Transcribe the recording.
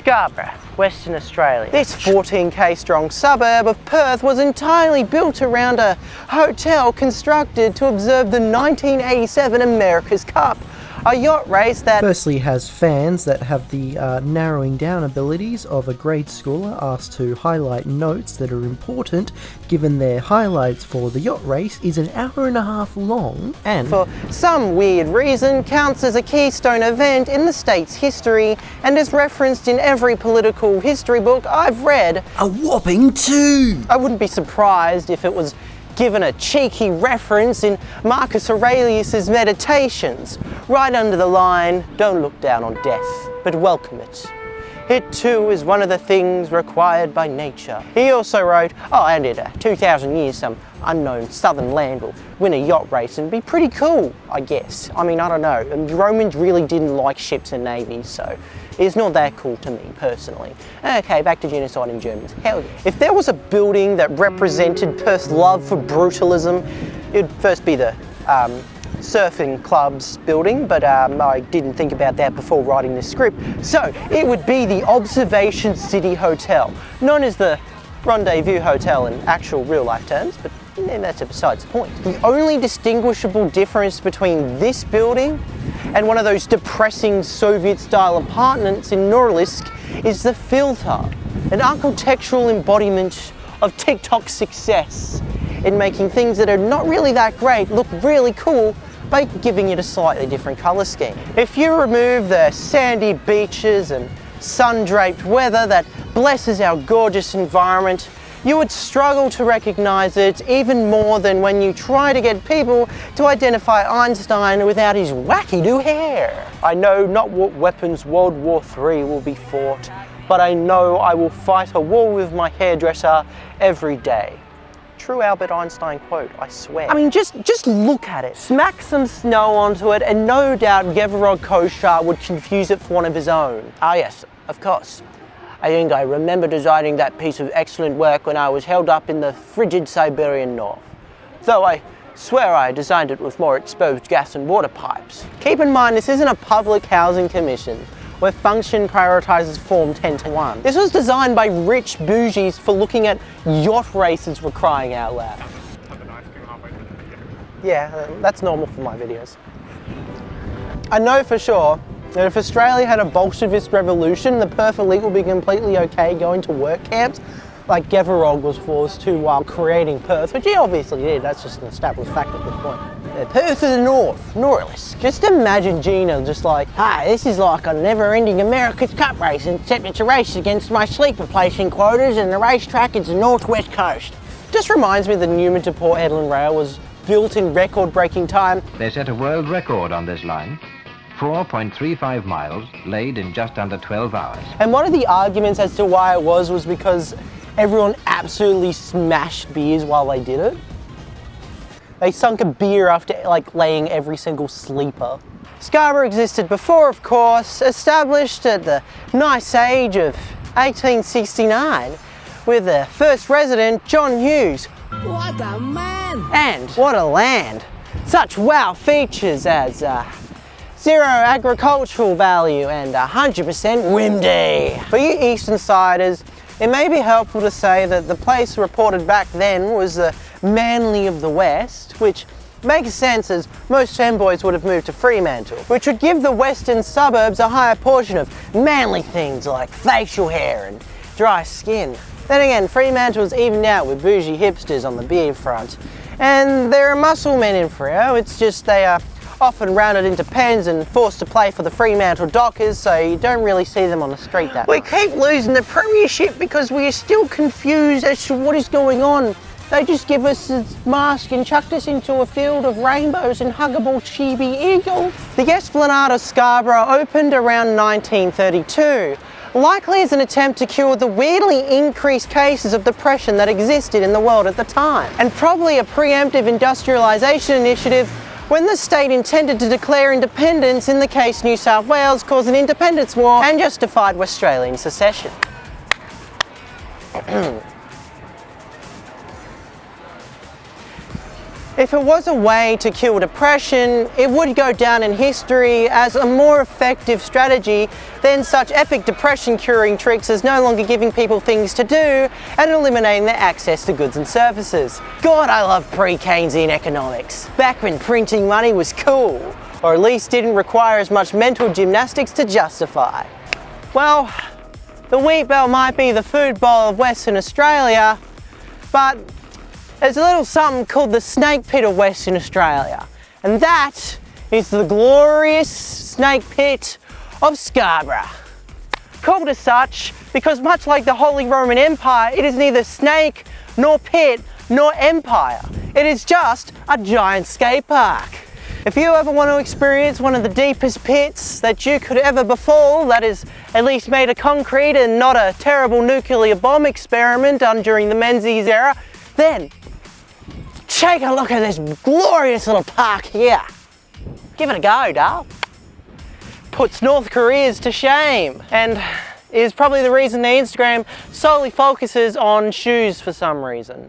Scarborough, Western Australia. This 14k strong suburb of Perth was entirely built around a hotel constructed to observe the 1987 America's Cup, a yacht race that firstly has fans that have the narrowing down abilities of a grade schooler asked to highlight notes that are important, given their highlights for the yacht race is an hour and a half long, and for some weird reason counts as a keystone event in the state's history and is referenced in every political history book I've read. A whopping 2! I wouldn't be surprised if it was given a cheeky reference in Marcus Aurelias' Meditations, right under the line, "Don't look down on death, but welcome it. It too is one of the things required by nature." He also wrote, and in 2,000 years some unknown southern land will win a yacht race and be pretty cool, I guess. I mean, I don't know. The Romans really didn't like ships and navies, so it's not that cool to me, personally. Okay, back to genocide in Germans. Hell yeah. If there was a building that represented Perth's love for brutalism, it'd first be the surfing club's building, but I didn't think about that before writing this script. So it would be the Observation City Hotel, known as the Rendezvous Hotel in actual real life terms, but that's besides the point. The only distinguishable difference between this building and one of those depressing Soviet-style apartments in Norilsk is the filter, an architectural embodiment of TikTok success in making things that are not really that great look really cool by giving it a slightly different colour scheme. If you remove the sandy beaches and sun-draped weather that blesses our gorgeous environment, you would struggle to recognise it even more than when you try to get people to identify Einstein without his wacky-do hair. I know not what weapons World War III will be fought, but I know I will fight a war with my hairdresser every day. True Albert Einstein quote, I swear. I mean, just look at it. Smack some snow onto it and no doubt Gevorog Koshar would confuse it for one of his own. Ah yes, of course. I think I remember designing that piece of excellent work when I was held up in the frigid Siberian north. Though I swear I designed it with more exposed gas and water pipes. Keep in mind, this isn't a public housing commission where function prioritises form 10 to 1. This was designed by rich bougies for looking at yacht races for crying out loud. Yeah, that's normal for my videos. I know for sure that if Australia had a Bolshevist revolution, the Perth elite would be completely okay going to work camps like Gevorog was forced to while creating Perth, which he obviously did. That's just an established fact at this point. Perth to the north, Norilsk. Just imagine Gina just like, "Hey, this is like a never-ending America's Cup race, except it's a race against my sleeper placing quotas and the racetrack is the northwest coast." Just reminds me that the Newman to Port Hedland rail was built in record-breaking time. They set a world record on this line. 4.35 miles, laid in just under 12 hours. And one of the arguments as to why it was because everyone absolutely smashed beers while they did it. They sunk a beer after laying every single sleeper. Scarborough existed before, of course, established at the nice age of 1869 with the first resident, John Hughes. What a man! And what a land! Such wow features as zero agricultural value and 100% windy. For you Eastern Siders, it may be helpful to say that the place reported back then was the Manly of the West, which makes sense as most femboys would have moved to Fremantle, which would give the western suburbs a higher portion of manly things like facial hair and dry skin. Then again, Fremantle's evened out with bougie hipsters on the beer front. And there are muscle men in Freo, it's just they are often rounded into pens and forced to play for the Fremantle Dockers, so you don't really see them on the street that much. We keep losing the premiership because we are still confused as to what is going on. They just give us a mask and chucked us into a field of rainbows and huggable chibi eagles. The Esplanade of Scarborough opened around 1932, likely as an attempt to cure the weirdly increased cases of depression that existed in the world at the time, and probably a preemptive industrialisation initiative when the state intended to declare independence in the case New South Wales caused an independence war and justified Australian secession. If it was a way to cure depression, it would go down in history as a more effective strategy than such epic depression curing tricks as no longer giving people things to do and eliminating their access to goods and services. God, I love pre-Keynesian economics. Back when printing money was cool, or at least didn't require as much mental gymnastics to justify. Well, the wheat belt might be the food bowl of Western Australia, but there's a little something called the snake pit of Western Australia, and that is the glorious snake pit of Scarborough. Called as such because much like the Holy Roman Empire, it is neither snake, nor pit, nor empire. It is just a giant skate park. If you ever want to experience one of the deepest pits that you could ever befall, that is at least made of concrete and not a terrible nuclear bomb experiment done during the Menzies era, then take a look at this glorious little park here. Give it a go, Dale. Puts North Korea's to shame and is probably the reason the Instagram solely focuses on shoes for some reason.